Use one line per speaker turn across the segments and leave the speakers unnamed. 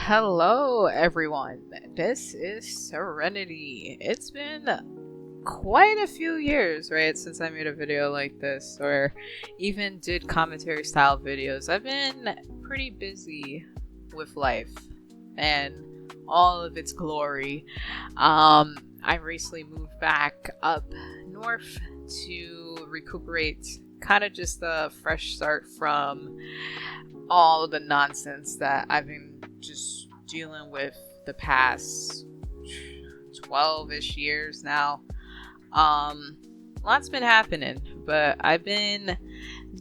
Hello, everyone. This is Serenity. It's been quite a few years, right, since I made a video like this, or even did commentary style videos. I've been pretty busy with life and all of its glory. I recently moved back up north to recuperate, kind of just a fresh start from all the nonsense that I've been just dealing with the past 12-ish years now. Lots been happening, but I've been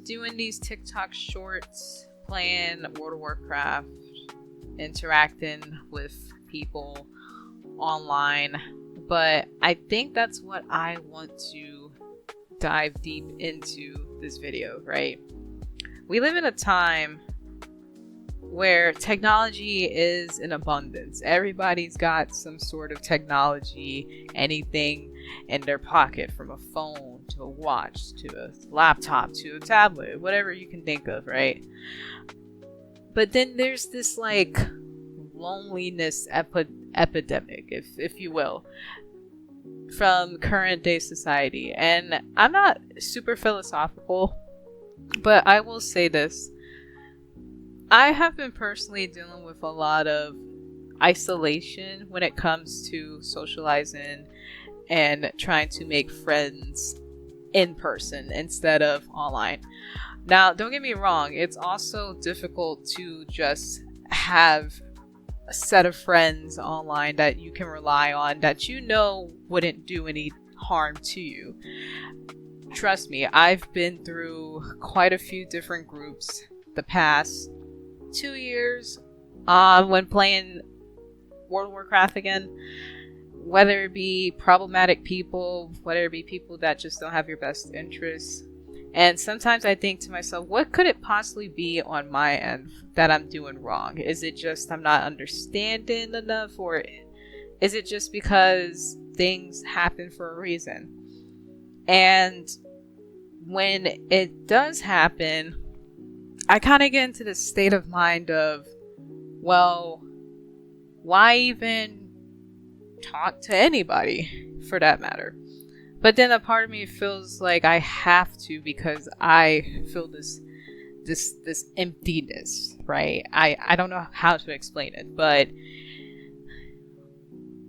doing these TikTok shorts, playing World of Warcraft, interacting with people online. But I think that's what I want to dive deep into this video, right? We live in a time where technology is in abundance. Everybody's got some sort of technology, anything in their pocket, from a phone to a watch to a laptop to a tablet, whatever you can think of, right? But then there's this like loneliness epidemic, if you will, from current day society. And I'm not super philosophical, but I will say this. I have been personally dealing with a lot of isolation when it comes to socializing and trying to make friends in person instead of online. Now, don't get me wrong, it's also difficult to just have a set of friends online that you can rely on, that you know wouldn't do any harm to you. Trust me, I've been through quite a few different groups the past 2 years when playing World of Warcraft again, whether it be problematic people, whether it be people that just don't have your best interests. And sometimes I think to myself, what could it possibly be on my end that I'm doing wrong? Is it just I'm not understanding enough, or is it just because things happen for a reason? And when it does happen, I kind of get into this state of mind of, well, why even talk to anybody for that matter? But then a part of me feels like I have to, because I feel this emptiness, right? I don't know how to explain it, but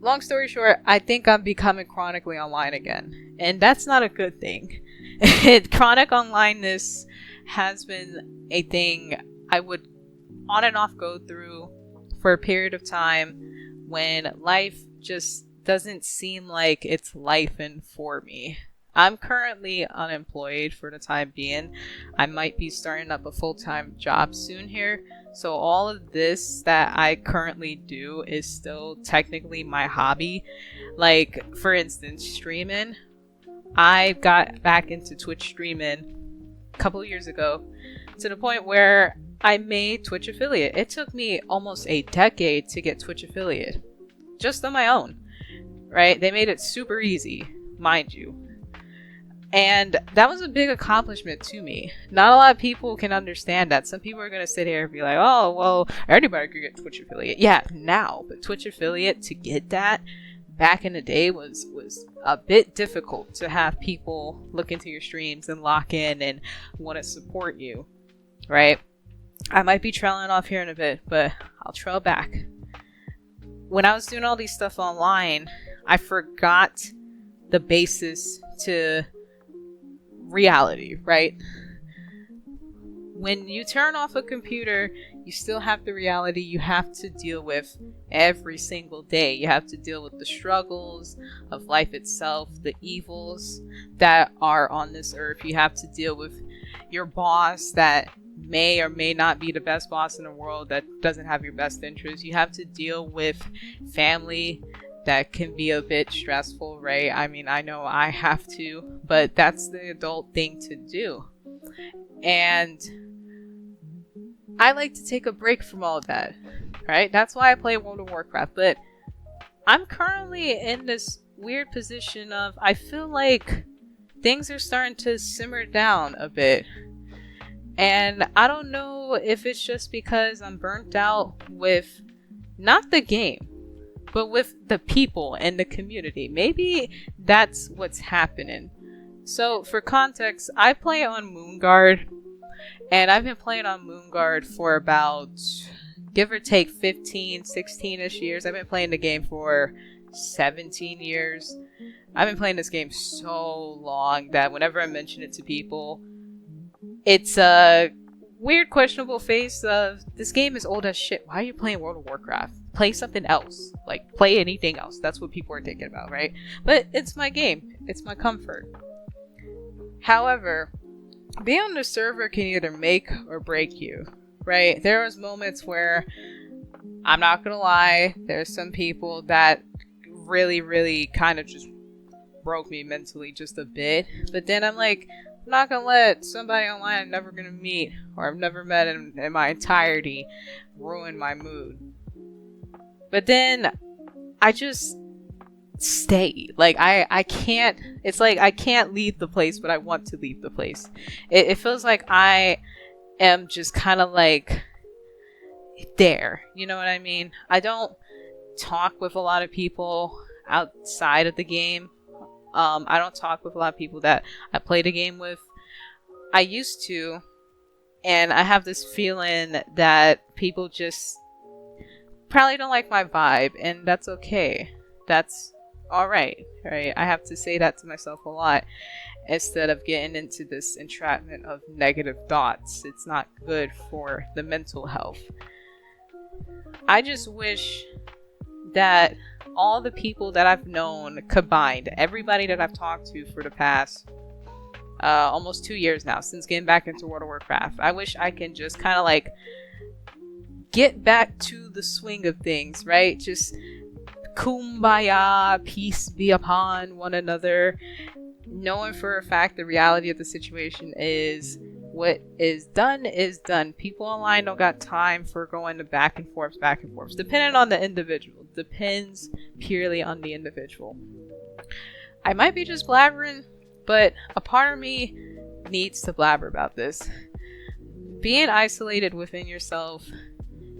long story short, I think I'm becoming chronically online again, and that's not a good thing. Chronic onlineness has been a thing I would on and off go through for a period of time when life just doesn't seem like it's lifing for me. I'm currently unemployed for the time being. I might be starting up a full-time job soon here. So all of this that I currently do is still technically my hobby. Like, for instance, streaming. I got back into Twitch streaming a couple of years ago, to the point where I made Twitch affiliate. It took me almost a decade to get Twitch affiliate, just on my own, right? They made it super easy, mind you. And that was a big accomplishment to me. Not a lot of people can understand that. Some people are going to sit here and be like, oh, well, anybody could get Twitch affiliate. Yeah, now, but Twitch affiliate, to get that back in the day was a bit difficult, to have people look into your streams and lock in and want to support you, right? I might be trailing off here in a bit, but I'll trail back. When I was doing all these stuff online, I forgot the basis to reality, right? When you turn off a computer, you still have the reality you have to deal with every single day. You have to deal with the struggles of life itself, the evils that are on this earth. You have to deal with your boss that may or may not be the best boss in the world, that doesn't have your best interests. You have to deal with family that can be a bit stressful, right? I mean, I know I have to, but that's the adult thing to do. And I like to take a break from all of that, right? That's why I play World of Warcraft. But I'm currently in this weird position of, I feel like things are starting to simmer down a bit. And I don't know if it's just because I'm burnt out with not the game, but with the people and the community. Maybe that's what's happening. So for context, I play on Moonguard, and I've been playing on Moonguard for about, give or take, 15, 16-ish years. I've been playing the game for 17 years. I've been playing this game so long that whenever I mention it to people, it's a weird, questionable face of, this game is old as shit. Why are you playing World of Warcraft? Play something else. Like, play anything else. That's what people are thinking about, right? But it's my game. It's my comfort. However, being on the server can either make or break you, right? There was moments where, I'm not gonna lie, there's some people that really, really kind of just broke me mentally just a bit. But then I'm like, I'm not gonna let somebody online I'm never gonna meet or I've never met in my entirety ruin my mood. But then I just stay. Like, I can't, it's like I can't leave the place, but I want to leave the place. It feels like I am just kind of like there. You know what I mean? I don't talk with a lot of people outside of the game. I don't talk with a lot of people that I play the game with. I used to, and I have this feeling that people just probably don't like my vibe, and that's okay. That's alright, right? I have to say that to myself a lot instead of getting into this entrapment of negative thoughts. It's not good for the mental health. I just wish that all the people that I've known combined, everybody that I've talked to for the past almost 2 years now, since getting back into World of Warcraft, I wish I can just kind of like get back to the swing of things, right? Just kumbaya, peace be upon one another, knowing for a fact the reality of the situation is what is done is done. People online don't got time for going to back and forth, depending on the individual. Depends purely on the individual. I might be just blabbering, but a part of me needs to blabber about this. Being isolated within yourself,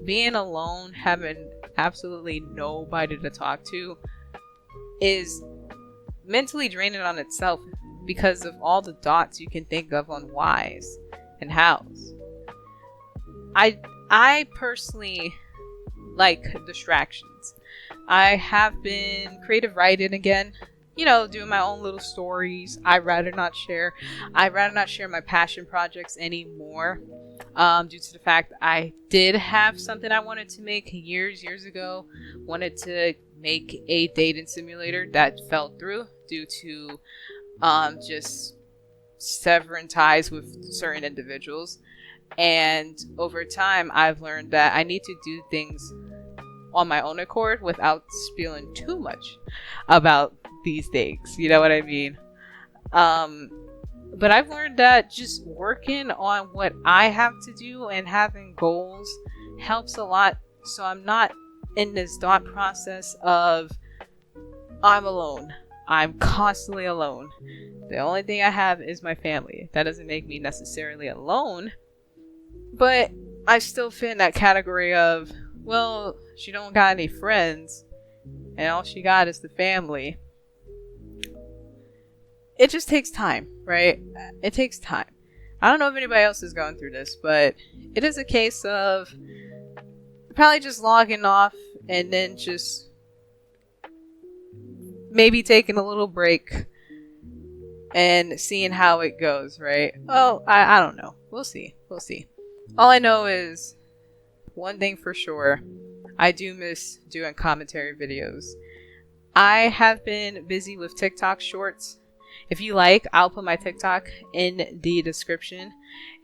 being alone, having absolutely nobody to talk to, is mentally draining on itself because of all the dots you can think of on whys and hows. I personally like distractions. I have been creative writing again, doing my own little stories. I'd rather not share my passion projects anymore, due to the fact I did have something I wanted to make years ago. Wanted to make a dating simulator that fell through due to just severing ties with certain individuals. And over time, I've learned that I need to do things on my own accord without spilling too much about these things. You know what I mean? But I've learned that just working on what I have to do and having goals helps a lot. So I'm not in this thought process of, I'm alone. I'm constantly alone. The only thing I have is my family. That doesn't make me necessarily alone, but I still fit in that category of, well, she don't got any friends, and all she got is the family. It just takes time, right? It takes time. I don't know if anybody else is going through this, but it is a case of probably just logging off and then just maybe taking a little break and seeing how it goes, right? Oh, I don't know. We'll see. All I know is one thing for sure. I do miss doing commentary videos. I have been busy with TikTok shorts. If you like, I'll put my TikTok in the description.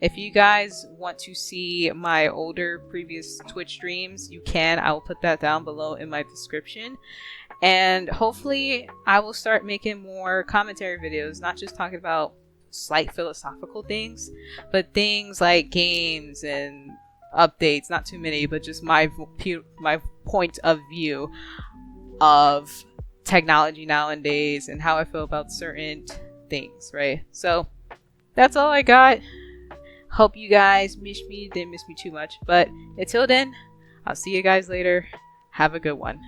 If you guys want to see my older previous Twitch streams, you can. I will put that down below in my description. And hopefully I will start making more commentary videos, not just talking about slight philosophical things, but things like games and updates. Not too many, but just my point of view of technology nowadays and how I feel about certain things, right? So that's all I got. Hope you guys miss me. Didn't miss me too much, but until then, I'll see you guys later. Have a good one.